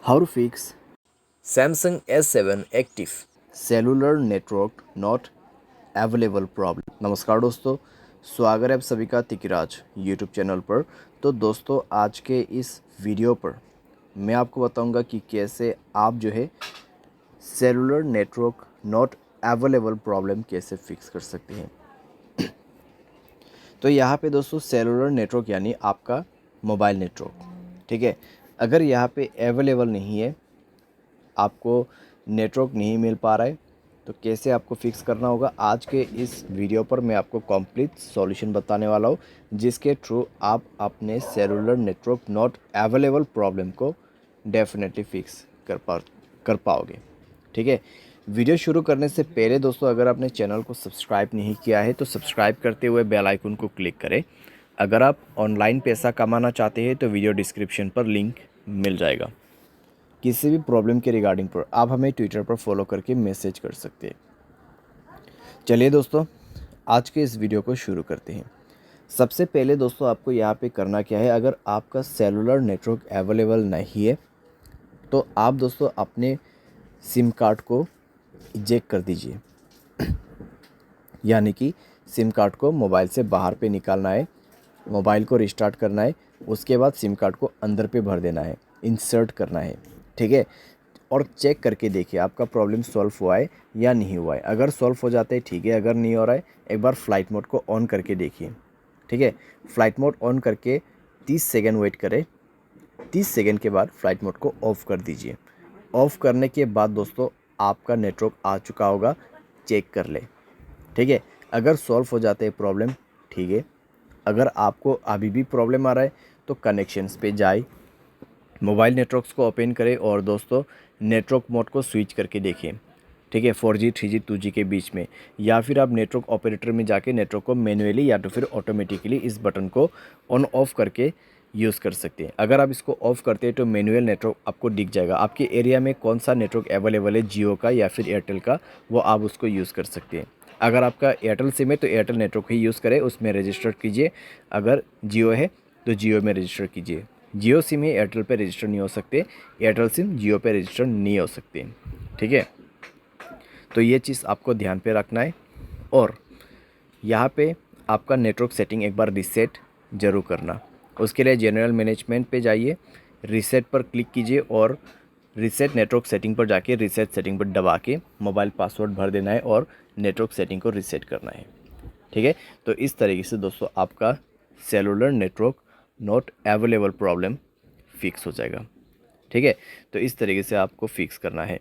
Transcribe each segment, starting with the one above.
How to fix Samsung S7 Active। Cellular network not available problem. नमस्कार दोस्तों, स्वागत है आप सभी का तिकिराज यूट्यूब चैनल पर। तो दोस्तों, आज के इस वीडियो पर मैं आपको बताऊंगा कि कैसे आप जो है cellular network not available problem कैसे फिक्स कर सकते हैं। तो यहाँ पे दोस्तों सेलुलर नेटवर्क यानी आपका मोबाइल नेटवर्क, ठीक है। अगर यहाँ पे अवेलेबल नहीं है, आपको नेटवर्क नहीं मिल पा रहा है, तो कैसे आपको फिक्स करना होगा, आज के इस वीडियो पर मैं आपको कंप्लीट सॉल्यूशन बताने वाला हूँ, जिसके थ्रू आप अपने cellular network not available problem को डेफिनेटली फिक्स कर पाओगे, ठीक है। वीडियो शुरू करने से पहले दोस्तों, अगर आपने चैनल को सब्सक्राइब नहीं किया है तो सब्सक्राइब करते हुए बेल आइकन को क्लिक करें। अगर आप ऑनलाइन पैसा कमाना चाहते हैं तो वीडियो डिस्क्रिप्शन पर लिंक मिल जाएगा। किसी भी प्रॉब्लम के रिगार्डिंग पर आप हमें ट्विटर पर फॉलो करके मैसेज कर सकते हैं। चलिए दोस्तों, आज के इस वीडियो को शुरू करते हैं। सबसे पहले दोस्तों, आपको यहाँ पे करना क्या है, अगर आपका सेलुलर नेटवर्क अवेलेबल नहीं है तो आप दोस्तों अपने सिम कार्ड को इजेक्ट कर दीजिए, यानी कि सिम कार्ड को मोबाइल से बाहर पे निकालना है, मोबाइल को रिस्टार्ट करना है, उसके बाद सिम कार्ड को अंदर पे भर देना है, इंसर्ट करना है, ठीक है। और चेक करके देखिए आपका प्रॉब्लम सॉल्व हुआ है या नहीं हुआ है। अगर सॉल्व हो जाता है ठीक है, अगर नहीं हो रहा है एक बार फ़्लाइट मोड को ऑन करके देखिए, ठीक है। फ़्लाइट मोड ऑन करके 30 सेकेंड वेट करें, 30 सेकेंड के बाद फ़्लाइट मोड को ऑफ़ कर दीजिए। ऑफ़ करने के बाद दोस्तों आपका नेटवर्क आ चुका होगा, चेक कर ले, ठीक है। अगर सॉल्व हो जाते हैं प्रॉब्लम, ठीक है। अगर आपको अभी भी प्रॉब्लम आ रहा है तो कनेक्शंस पे जाए, मोबाइल नेटवर्क्स को ओपन करें और दोस्तों नेटवर्क मोड को स्विच करके देखिए, ठीक है, 4G 3G 2G के बीच में। या फिर आप नेटवर्क ऑपरेटर में जाके नेटवर्क को मैनुअली या तो फिर ऑटोमेटिकली इस बटन को ऑन ऑफ करके यूज़ कर सकते हैं। अगर आप इसको ऑफ़ करते हैं तो मैनुअल नेटवर्क आपको दिख जाएगा, आपके एरिया में कौन सा नेटवर्क अवेलेबल है, जियो का या फिर एयरटेल का, वो आप उसको यूज़ कर सकते हैं। अगर आपका एयरटेल सिम है तो एयरटेल नेटवर्क ही यूज़ करें, उसमें रजिस्टर कीजिए। अगर जियो है तो जियो में रजिस्टर कीजिए। जियो सिम ही एयरटेल पे रजिस्टर नहीं हो सकते, एयरटेल सिम जियो पे रजिस्टर नहीं हो सकते, ठीक है। तो ये चीज़ आपको ध्यान पे रखना है। और यहाँ पे आपका नेटवर्क सेटिंग एक बार रीसेट ज़रूर करना। उसके लिए जनरल मैनेजमेंट पे जाइए, रीसेट पर क्लिक कीजिए और रीसेट नेटवर्क सेटिंग पर जाके रीसेट सेटिंग पर दबा के मोबाइल पासवर्ड भर देना है और नेटवर्क सेटिंग को रीसेट करना है, ठीक है। तो इस तरीके से दोस्तों आपका cellular network not available problem fix हो जाएगा, ठीक है। तो इस तरीके से आपको फिक्स करना है।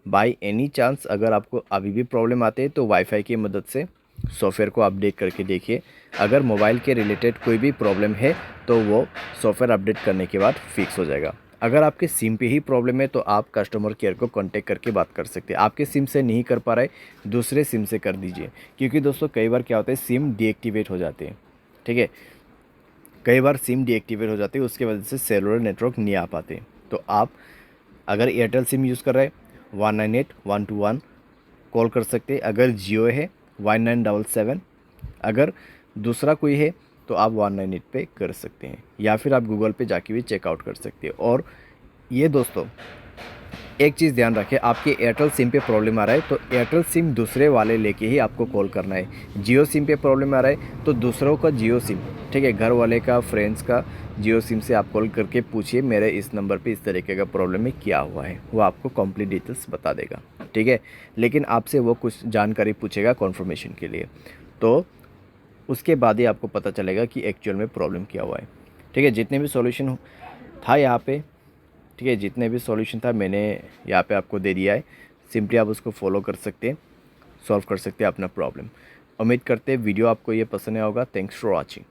बाय एनी चांस अगर आपको अभी भी प्रॉब्लम आते हैं तो वाईफाई की मदद से सॉफ्टवेयर को अपडेट करके देखिए। अगर मोबाइल के रिलेटेड कोई भी प्रॉब्लम है तो वो सॉफ्टवेयर अपडेट करने के बाद फिक्स हो जाएगा। अगर आपके सिम पे ही प्रॉब्लम है तो आप कस्टमर केयर को कांटेक्ट करके बात कर सकते हैं। आपके सिम से नहीं कर पा रहे, दूसरे सिम से कर दीजिए, क्योंकि दोस्तों कई बार क्या होता है सिम डीएक्टिवेट हो जाते हैं, ठीक है। कई बार सिम डीएक्टिवेट हो जाती है, उसकी वजह से सेलुलर नेटवर्क नहीं आ पाते। तो आप अगर एयरटेल सिम यूज़ कर रहे हैं 198-121 कॉल कर सकते हैं। अगर जियो है 1977, अगर दूसरा कोई है तो आप 198 पे कर सकते हैं, या फिर आप गूगल पे जाके भी चेकआउट कर सकते हैं। और ये दोस्तों एक चीज़ ध्यान रखें, आपके एयरटेल सिम पे प्रॉब्लम आ रहा है तो एयरटेल सिम दूसरे वाले लेके ही आपको कॉल करना है। जियो सिम पे प्रॉब्लम आ रहा है तो दूसरों का जियो सिम, ठीक है, घर वाले का, फ्रेंड्स का जियो सिम से आप कॉल करके पूछिए मेरे इस नंबर पे इस तरीके का प्रॉब्लम है, क्या हुआ है, वो आपको कंप्लीट डिटेल्स बता देगा, ठीक है। लेकिन आपसे वो कुछ जानकारी पूछेगा कन्फर्मेशन के लिए, तो उसके बाद ही आपको पता चलेगा कि एक्चुअल में प्रॉब्लम क्या हुआ है, ठीक है। जितने भी सॉल्यूशन था यहाँ पे, ठीक है, जितने भी सॉल्यूशन था मैंने यहाँ पे आपको दे दिया है। सिंपली आप उसको फॉलो कर सकते हैं, सॉल्व कर सकते हैं अपना प्रॉब्लम। उम्मीद करते हैं वीडियो आपको ये पसंद आया होगा। Thanks for watching.